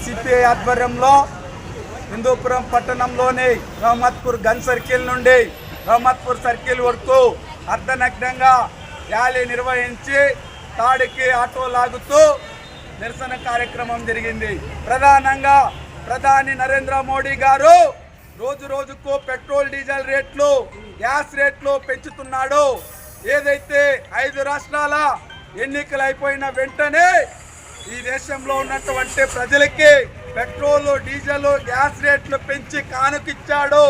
CPI ఆధ్వర్యంలో హిందూపురం పట్టణంలోని రహమత్పూర్ gun circle నుండి రహమత్పూర్ సర్కిల్ వరకు అర్ధనగ్నంగా ర్యాలీ నిర్వహించి తాడికి ఆటో లాగుతూ నిరసన కార్యక్రమం జరిగింది. ప్రధానంగా ప్రధాని నరేంద్ర మోడీ గారు రోజు రోజుకు పెట్రోల్ డీజిల్ రేట్లు గ్యాస్ రేట్లు పెంచుతున్నాడు. ఏదైతే 5 రాష్ట్రాల ఎన్నికలు అయిపోయిన వెంటనే ఈ దేశంలో ఉన్నటువంటి ప్రజలకి పెట్రోల్ డీజిల్ గ్యాస్ రేట్లు పెంచి కానుకిచ్చాడు.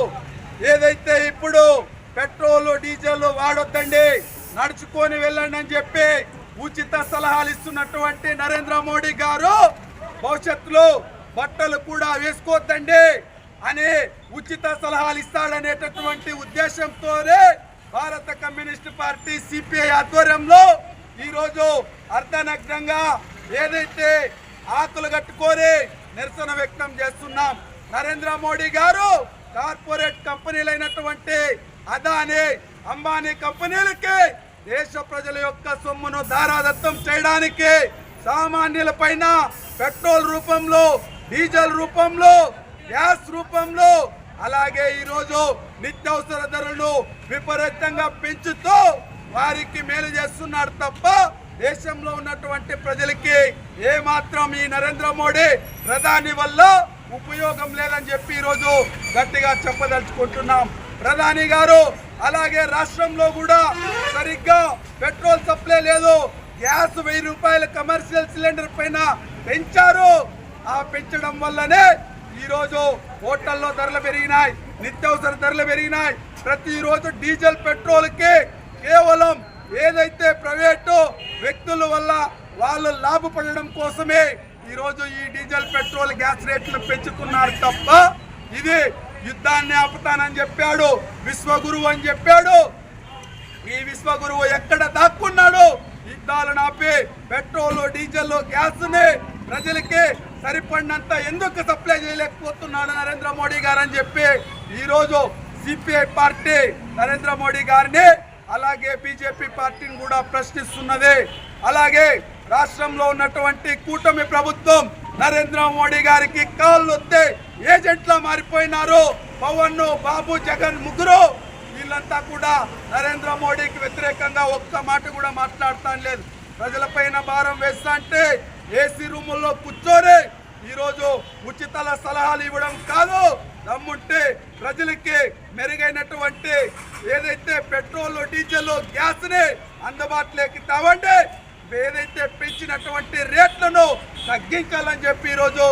ఏదైతే ఇప్పుడు పెట్రోల్ డీజిల్ వాడొద్దండి, నడుచుకొని వెళ్ళండి అని చెప్పి ఉచిత సలహాలు ఇస్తున్నటువంటి నరేంద్ర మోడీ గారు భవిష్యత్తులో బట్టలు కూడా వేసుకోవద్దండి అని ఉచిత సలహాలు ఇస్తాడనేటటువంటి ఉద్దేశంతోనే భారత కమ్యూనిస్ట్ పార్టీ సిపిఐ ఆధ్వర్యంలో ఈరోజు అర్ధనగ్నంగా ఏదైతే ఆకులు కట్టుకొని నిరసన వ్యక్తం చేస్తున్నాం. నరేంద్ర మోడీ గారు కార్పొరేట్ కంపెనీలైనటువంటి అదానీ అంబానీ కంపెనీలకి దేశ ప్రజల యొక్క సొమ్మును దారాదత్తం చేయడానికి సామాన్యుల పైన పెట్రోల్ రూపంలో, డీజిల్ రూపంలో, గ్యాస్ రూపంలో, అలాగే ఈరోజు నిత్యావసర ధరలను విపరీతంగా పెంచుతూ వారికి మేలు చేస్తున్నాడు తప్ప దేశంలో ఉన్నటువంటి ప్రజలకి ఏమాత్రం ఈ నరేంద్ర మోడీ ప్రధాని వల్ల ఉపయోగం లేదని చెప్పి ఈరోజు గట్టిగా చెప్పదలుచుకుంటున్నాం. ప్రధాని గారు అలాగే రాష్ట్రంలో కూడా సరిగ్గా పెట్రోల్ సప్లై లేదు. గ్యాస్ 1000 రూపాయల కమర్షియల్ సిలిండర్ పైన పెంచారు. ఆ పెంచడం వల్లనే ఈరోజు హోటల్లో ధరలు పెరిగినాయి, నిత్యావసర ధరలు పెరిగినాయి. ప్రతిరోజు డీజిల్ పెట్రోల్కి కేవలం ఏదైతే ప్రైవేటు వ్యక్తుల వల్ల వాళ్ళు లాభపడడం కోసమే ఈరోజు ఈ డీజిల్ పెట్రోల్ గ్యాస్ రేట్లు పెంచుతున్నారు తప్ప ఇది యుద్ధాన్ని ఆపుతానని చెప్పాడు, విశ్వగురువు అని చెప్పాడు. ఈ విశ్వగురువు ఎక్కడ దాక్కున్నాడు? యుద్ధాలను ఆపి పెట్రోల్ డీజిల్ గ్యాస్ ని ప్రజలకి సరిపడినంత ఎందుకు సప్లై చేయలేకపోతున్నాడు నరేంద్ర మోడీ గారు అని చెప్పి ఈరోజు సిపిఐ పార్టీ నరేంద్ర మోడీ గారిని అలాగే బీజేపీ పార్టీని కూడా ప్రశ్నిస్తున్నది. అలాగే రాష్ట్రంలో ఉన్నటువంటి కూటమి ప్రభుత్వం నరేంద్ర మోడీ గారికి కాళ్ళు వస్తే ఏజెంట్లా మారిపోయినారు. పవన్, బాబు, జగన్ ముగ్గురు వీళ్ళంతా కూడా నరేంద్ర మోడీకి వ్యతిరేకంగా ఒక్క మాట కూడా మాట్లాడతాం లేదు. ప్రజలపైన భారం వేస్తా అంటే ఏసీ రూముల్లో కూర్చొని ఈరోజు ఉచిత సలహాలు ఇవ్వడం కాదు, దమ్ముంటే ప్రజలకి మెరుగైనటువంటి ఏదైతే పెట్రోల్, డీజిల్, గ్యాస్ ని అందుబాటులోకి తేవండి, ఏదైతే పెంచినటువంటి రేట్లను తగ్గించాలని చెప్పి ఈరోజు